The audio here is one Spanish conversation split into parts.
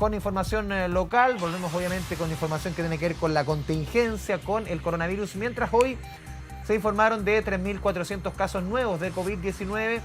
con información local, volvemos obviamente con información que tiene que ver con la contingencia, con el coronavirus, mientras hoy se informaron de 3.400 casos nuevos de COVID-19.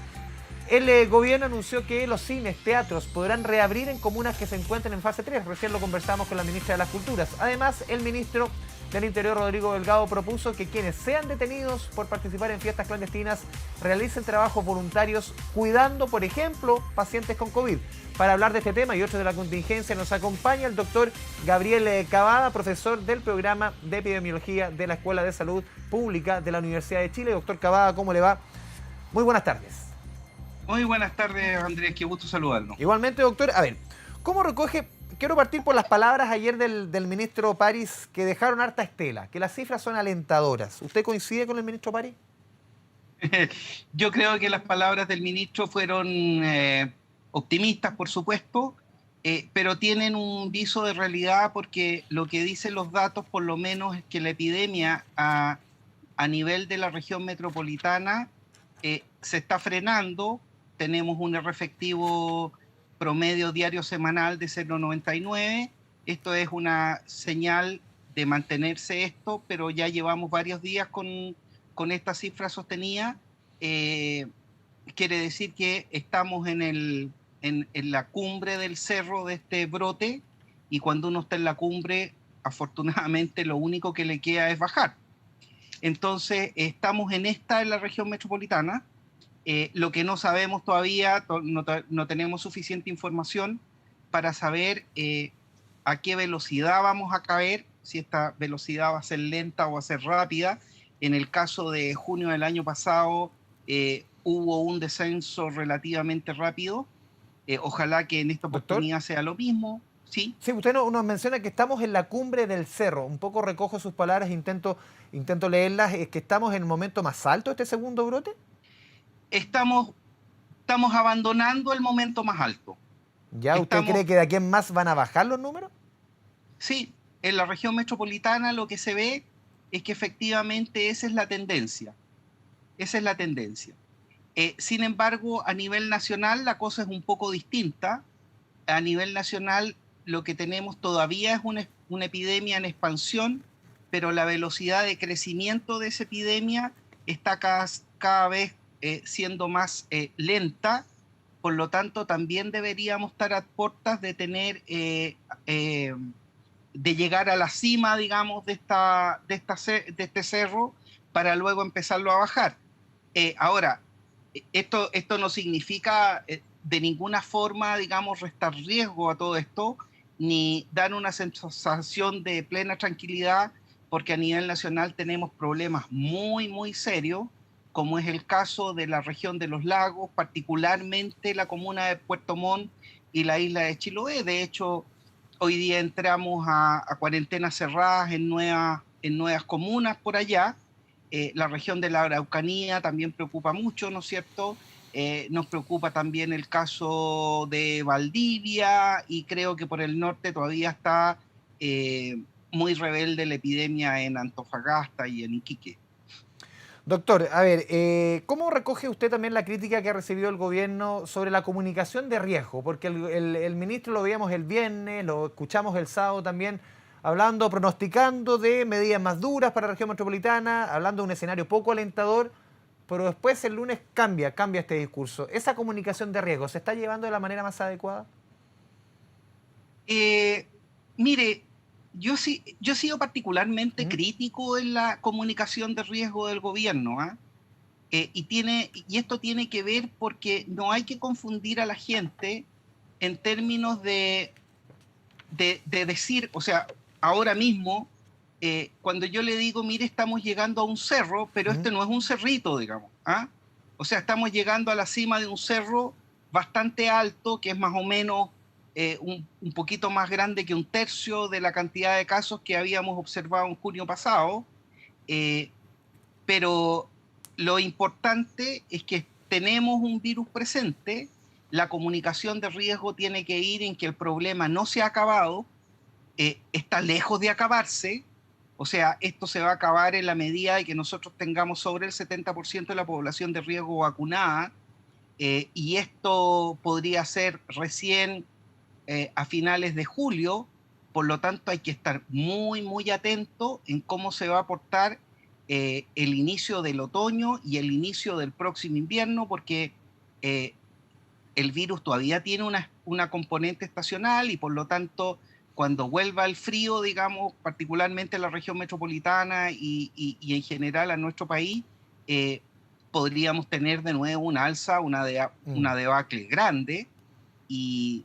El gobierno anunció que los cines, teatros podrán reabrir en comunas que se encuentren en fase 3. Recién lo conversamos con la ministra de las Culturas. Además, el ministro del Interior, Rodrigo Delgado, propuso que quienes sean detenidos por participar en fiestas clandestinas realicen trabajos voluntarios cuidando, por ejemplo, pacientes con COVID. Para hablar de este tema y otros de la contingencia nos acompaña el doctor Gabriel Cavada, profesor del programa de epidemiología de la Escuela de Salud Pública de la Universidad de Chile. Doctor Cavada, ¿cómo le va? Muy buenas tardes. Muy buenas tardes, Andrés, qué gusto saludarnos. Igualmente, doctor, a ver, ¿cómo recoge? Quiero partir por las palabras ayer del ministro París, que dejaron harta estela, que las cifras son alentadoras. ¿Usted coincide con el ministro París? Yo creo que las palabras del ministro fueron optimistas, por supuesto, pero tienen un viso de realidad porque lo que dicen los datos, por lo menos, es que la epidemia a nivel de la región metropolitana se está frenando. Tenemos un R efectivo promedio diario semanal de 0,99. Esto es una señal de mantenerse esto, pero ya llevamos varios días con esta cifra sostenida. Quiere decir que estamos en la cumbre del cerro de este brote, y cuando uno está en la cumbre, afortunadamente lo único que le queda es bajar. Entonces, estamos en la región metropolitana. Lo que no sabemos todavía, no tenemos suficiente información para saber a qué velocidad vamos a caer, si esta velocidad va a ser lenta o va a ser rápida. En el caso de junio del año pasado hubo un descenso relativamente rápido. Ojalá que en esta Doctor. oportunidad sea lo mismo. ¿Sí? Sí, usted nos menciona que estamos en la cumbre del cerro. Un poco recojo sus palabras, intento leerlas. ¿Es que estamos en el momento más alto de este segundo brote? Estamos abandonando el momento más alto. ¿Ya usted Estamos, cree que de aquí en más van a bajar los números? sí, en la región metropolitana lo que se ve es que efectivamente esa es la tendencia. Esa es la tendencia. Sin embargo, a nivel nacional la cosa es un poco distinta. A nivel nacional lo que tenemos todavía es una epidemia en expansión, pero la velocidad de crecimiento de esa epidemia está cada vez siendo más lenta. Por lo tanto, también deberíamos estar a puertas de tener, de llegar a la cima, digamos, de este cerro, para luego empezarlo a bajar. Ahora, esto no significa de ninguna forma, digamos, restar riesgo a todo esto, ni dar una sensación de plena tranquilidad, porque a nivel nacional tenemos problemas muy, muy serios, como es el caso de la región de los lagos, particularmente la comuna de Puerto Montt y la isla de Chiloé. De hecho, hoy día entramos a cuarentenas cerradas en nuevas comunas por allá. La región de la Araucanía también preocupa mucho, ¿no es cierto? Nos preocupa también el caso de Valdivia, y creo que por el norte todavía está muy rebelde la epidemia en Antofagasta y en Iquique. Doctor, a ver, ¿cómo recoge usted también la crítica que ha recibido el gobierno sobre la comunicación de riesgo? Porque el ministro lo veíamos el viernes, lo escuchamos el sábado también, hablando, pronosticando de medidas más duras para la región metropolitana, hablando de un escenario poco alentador, pero después el lunes cambia este discurso. ¿Esa comunicación de riesgo se está llevando de la manera más adecuada? Mire, yo he sido particularmente crítico en la comunicación de riesgo del gobierno, ¿ah? Y esto tiene que ver porque no hay que confundir a la gente en términos de decir, o sea, ahora mismo, cuando yo le digo, mire, estamos llegando a un cerro, pero este no es un cerrito, digamos, ¿ah? O sea, estamos llegando a la cima de un cerro bastante alto, que es más o menos un poquito más grande que un tercio de la cantidad de casos que habíamos observado en junio pasado. eh, pero lo importante es que tenemos un virus presente. La comunicación de riesgo tiene que ir en que el problema no se ha acabado, está lejos de acabarse. O sea, esto se va a acabar en la medida de que nosotros tengamos sobre el 70% de la población de riesgo vacunada, y esto podría ser recién a finales de julio, por lo tanto hay que estar muy, muy atento en cómo se va a portar el inicio del otoño y el inicio del próximo invierno, porque el virus todavía tiene una componente estacional y por lo tanto cuando vuelva el frío, digamos, particularmente en la región metropolitana y en general a nuestro país, podríamos tener de nuevo una alza, una debacle grande y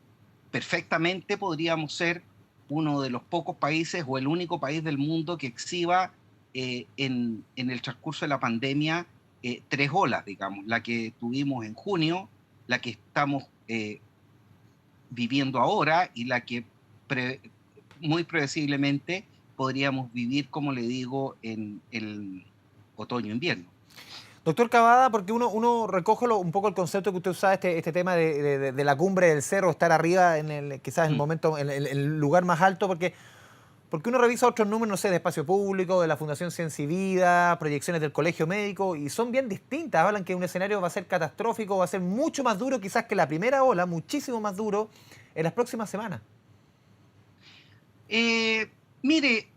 perfectamente podríamos ser uno de los pocos países o el único país del mundo que exhiba en el transcurso de la pandemia 3 olas, digamos, la que tuvimos en junio, la que estamos viviendo ahora y la que muy previsiblemente podríamos vivir, como le digo, en el otoño-invierno. Doctor Cavada, porque uno recoge un poco el concepto que usted usaba, este tema de la cumbre del cerro, estar arriba quizás en el momento, en el lugar más alto, porque uno revisa otros números, no sé, de Espacio Público, de la Fundación Ciencia y Vida, proyecciones del Colegio Médico, y son bien distintas. Hablan que un escenario va a ser catastrófico, va a ser mucho más duro quizás que la primera ola, muchísimo más duro en las próximas semanas. Mire,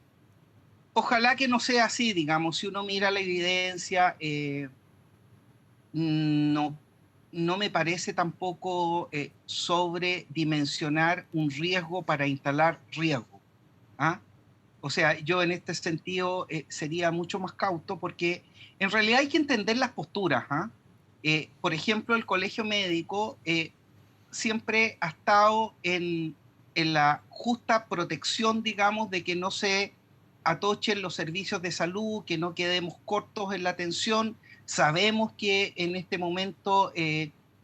ojalá que no sea así, digamos, si uno mira la evidencia, no, no me parece tampoco sobredimensionar un riesgo para instalar riesgo. ¿Ah? O sea, yo en este sentido sería mucho más cauto porque en realidad hay que entender las posturas. ¿Ah? Por ejemplo, el Colegio Médico siempre ha estado en la justa protección, digamos, de que no se atochen los servicios de salud, que no quedemos cortos en la atención. Sabemos que en este momento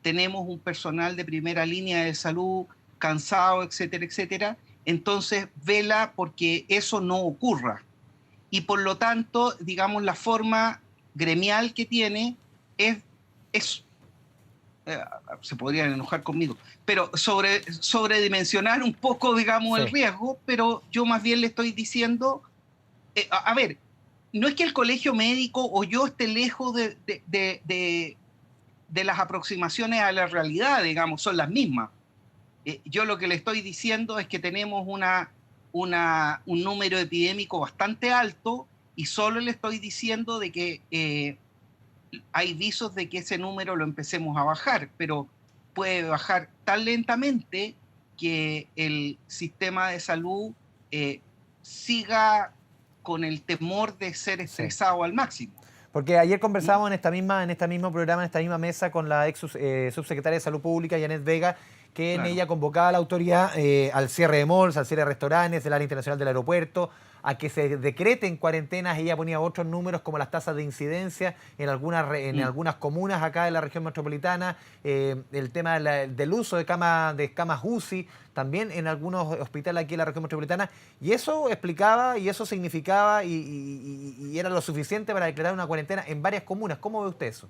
tenemos un personal de primera línea de salud cansado, etcétera, etcétera. Entonces, vela porque eso no ocurra. Y por lo tanto, digamos, la forma gremial que tiene es se podrían enojar conmigo, pero sobredimensionar un poco, digamos, Sí. el riesgo, pero yo más bien le estoy diciendo, a ver, no es que el colegio médico o yo esté lejos de las aproximaciones a la realidad, digamos, son las mismas. Yo lo que le estoy diciendo es que tenemos un número epidémico bastante alto y solo le estoy diciendo de que hay visos de que ese número lo empecemos a bajar, pero puede bajar tan lentamente que el sistema de salud siga con el temor de ser estresado Sí. al máximo. Porque ayer conversábamos en este mismo programa, en esta misma mesa, con la ex subsecretaria de Salud Pública, Janet Vega, que en Claro. ella convocaba a la autoridad al cierre de malls, al cierre de restaurantes, del área internacional del aeropuerto, a que se decreten cuarentenas. Ella ponía otros números como las tasas de incidencia en algunas comunas acá de la región metropolitana, el tema del uso de camas UCI, también en algunos hospitales aquí en la región metropolitana, y eso explicaba y eso significaba y era lo suficiente para declarar una cuarentena en varias comunas. ¿Cómo ve usted eso?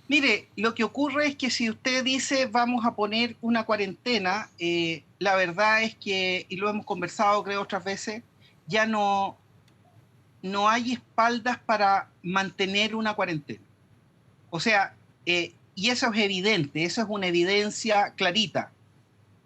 Mire, lo que ocurre es que si usted dice vamos a poner una cuarentena, la verdad es que, y lo hemos conversado creo otras veces, ya no hay espaldas para mantener una cuarentena. O sea, y eso es evidente, eso es una evidencia clarita.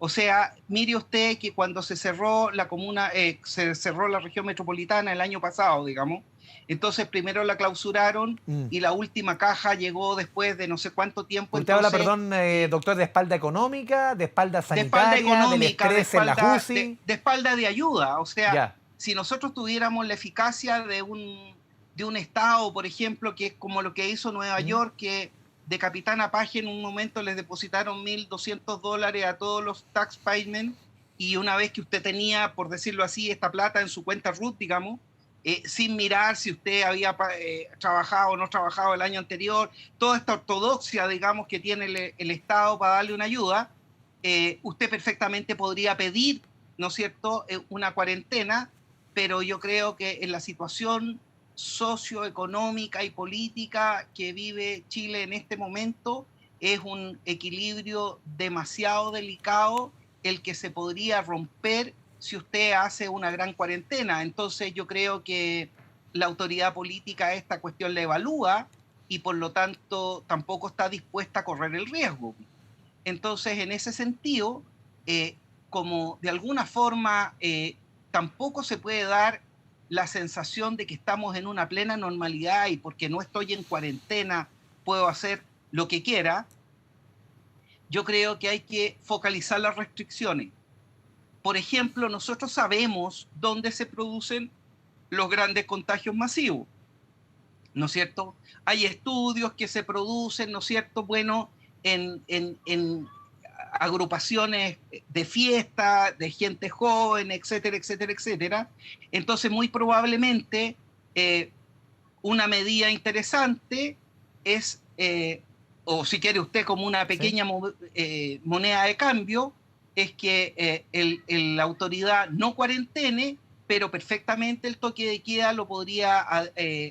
O sea, mire usted que cuando se cerró la comuna, se cerró la región metropolitana el año pasado, digamos, entonces primero la clausuraron y la última caja llegó después de no sé cuánto tiempo. Usted Entonces, habla, perdón, doctor, de espalda económica, de espalda de espalda sanitaria, del económica, estrés en la UCI. de espalda de ayuda. O sea, Ya. si nosotros tuviéramos la eficacia de un Estado, por ejemplo, que es como lo que hizo Nueva York, que de Capitana Page en un momento les depositaron $1.200 a todos los tax payment, y una vez que usted tenía, por decirlo así, esta plata en su cuenta RUT, digamos, sin mirar si usted había trabajado o no trabajado el año anterior, toda esta ortodoxia, digamos, que tiene el Estado para darle una ayuda, usted perfectamente podría pedir, ¿no es cierto?, una cuarentena, pero yo creo que en la situación socioeconómica y política que vive Chile en este momento, es un equilibrio demasiado delicado el que se podría romper si usted hace una gran cuarentena. Entonces yo creo que la autoridad política esta cuestión la evalúa y por lo tanto tampoco está dispuesta a correr el riesgo. Entonces, en ese sentido, como de alguna forma tampoco se puede dar la sensación de que estamos en una plena normalidad y porque no estoy en cuarentena puedo hacer lo que quiera. Yo creo que hay que focalizar las restricciones. Por ejemplo, nosotros sabemos dónde se producen los grandes contagios masivos, ¿no es cierto? Hay estudios que se producen, ¿no es cierto? Bueno, en agrupaciones de fiesta, de gente joven, etcétera, etcétera, etcétera. Entonces, muy probablemente, una medida interesante es, o si quiere usted como una pequeña moneda de cambio, es que la autoridad no cuarentene, pero perfectamente el toque de queda lo podría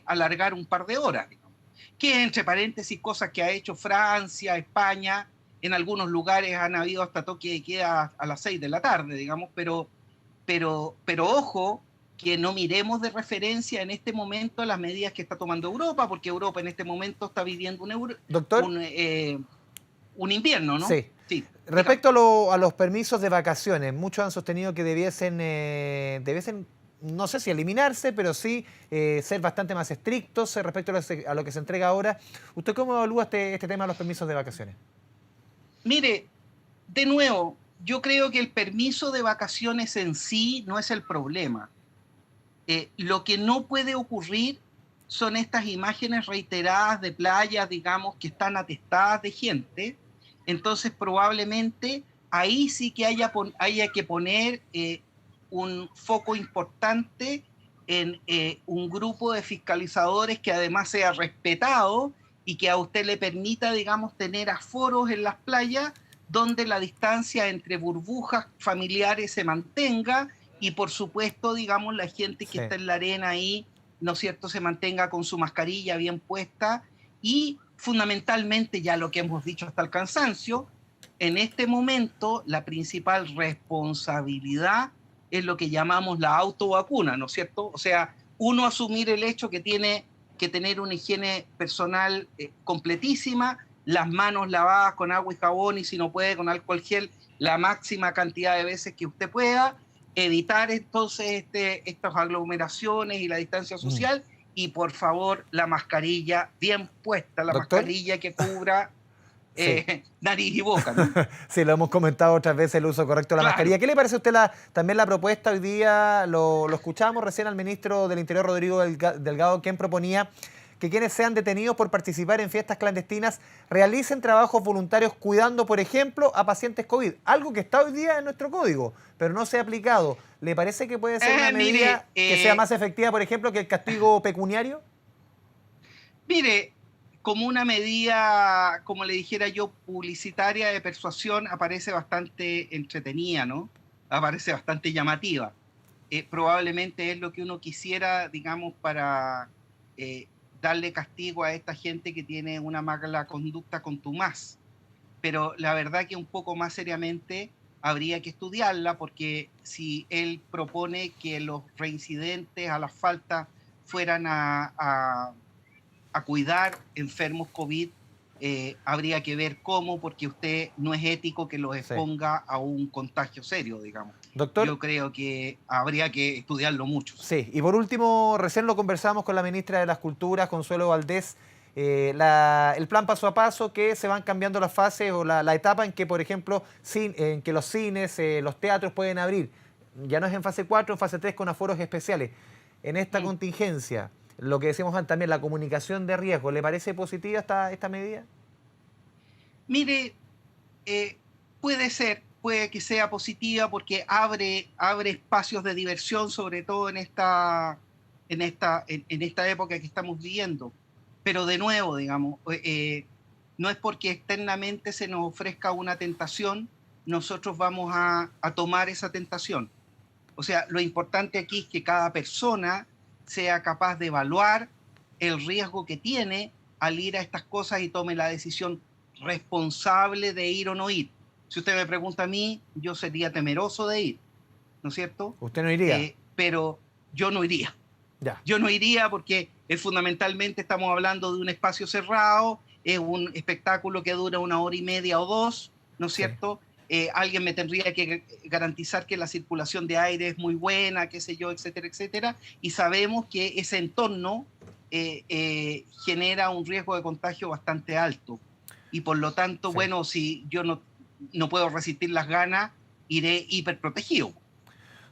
alargar un par de horas, digamos. Que entre paréntesis, cosas que ha hecho Francia, España, en algunos lugares han habido hasta toque de queda a las 6 de la tarde, digamos, pero ojo, que no miremos de referencia en este momento las medidas que está tomando Europa, porque Europa en este momento está viviendo Doctor, un invierno, ¿no? sí. Sí. Respecto a los permisos de vacaciones, muchos han sostenido que debiesen, no sé si eliminarse, pero sí ser bastante más estrictos respecto a lo que se entrega ahora. ¿Usted cómo evalúa este tema de los permisos de vacaciones? Mire, de nuevo, yo creo que el permiso de vacaciones en sí no es el problema. Lo que no puede ocurrir son estas imágenes reiteradas de playas, digamos, que están atestadas de gente. Entonces, probablemente ahí sí que haya que poner un foco importante en un grupo de fiscalizadores que además sea respetado y que a usted le permita, digamos, tener aforos en las playas donde la distancia entre burbujas familiares se mantenga y, por supuesto, digamos, la gente que está en la arena ahí, ¿no es cierto?, se mantenga con su mascarilla bien puesta y, fundamentalmente, ya lo que hemos dicho hasta el cansancio, en este momento la principal responsabilidad es lo que llamamos la autovacuna, ¿no es cierto? O sea, uno asumir el hecho que tiene que tener una higiene personal completísima, las manos lavadas con agua y jabón y si no puede con alcohol gel la máxima cantidad de veces que usted pueda, evitar entonces estas aglomeraciones y la distancia social y por favor la mascarilla bien puesta, la ¿Doctor? mascarilla que cubra nariz y boca, ¿no? Sí, lo hemos comentado otras veces, el uso correcto de la mascarilla. ¿Qué le parece a usted también la propuesta hoy día? Lo escuchamos recién al ministro del Interior, Rodrigo Delgado, quien proponía que quienes sean detenidos por participar en fiestas clandestinas realicen trabajos voluntarios cuidando, por ejemplo, a pacientes COVID. Algo que está hoy día en nuestro código, pero no se ha aplicado. ¿Le parece que puede ser una medida que sea más efectiva, por ejemplo, que el castigo pecuniario? Mire, como una medida, como le dijera yo, publicitaria de persuasión, aparece bastante entretenida, ¿no? Aparece bastante llamativa. Probablemente es lo que uno quisiera, digamos, para darle castigo a esta gente que tiene una mala conducta contumaz. Pero la verdad que un poco más seriamente habría que estudiarla, porque si él propone que los reincidentes a las faltas fueran a cuidar enfermos COVID, habría que ver cómo, porque usted no es ético que los exponga a un contagio serio, digamos. Doctor, yo creo que habría que estudiarlo mucho. Sí, y por último, recién lo conversamos con la ministra de las Culturas, Consuelo Valdés, el plan paso a paso, que se van cambiando las fases o la etapa en que, por ejemplo, en que los cines, los teatros pueden abrir. Ya no es en fase 4, en fase 3 con aforos especiales. En esta contingencia, lo que decíamos antes también, la comunicación de riesgo, ¿le parece positiva esta medida? Mire, puede que sea positiva porque abre espacios de diversión, sobre todo en esta época que estamos viviendo. Pero de nuevo, digamos, no es porque externamente se nos ofrezca una tentación, nosotros vamos a tomar esa tentación. O sea, lo importante aquí es que cada persona sea capaz de evaluar el riesgo que tiene al ir a estas cosas y tome la decisión responsable de ir o no ir. Si usted me pregunta a mí, yo sería temeroso de ir, ¿no es cierto? ¿Usted no iría? Pero yo no iría. Ya. Yo no iría porque fundamentalmente estamos hablando de un espacio cerrado, es un espectáculo que dura 1 hora y media o 2, ¿no es cierto? alguien me tendría que garantizar que la circulación de aire es muy buena, qué sé yo, etcétera, etcétera, y sabemos que ese entorno genera un riesgo de contagio bastante alto. Y por lo tanto, bueno, si yo no puedo resistir las ganas, iré hiperprotegido.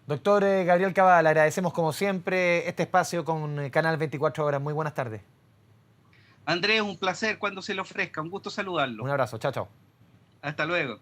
Doctor Gabriel Cavada, le agradecemos como siempre este espacio con Canal 24 Horas. Muy buenas tardes. Andrés, un placer cuando se le ofrezca. Un gusto Un saludarlo. abrazo. Chao, chao. Hasta luego.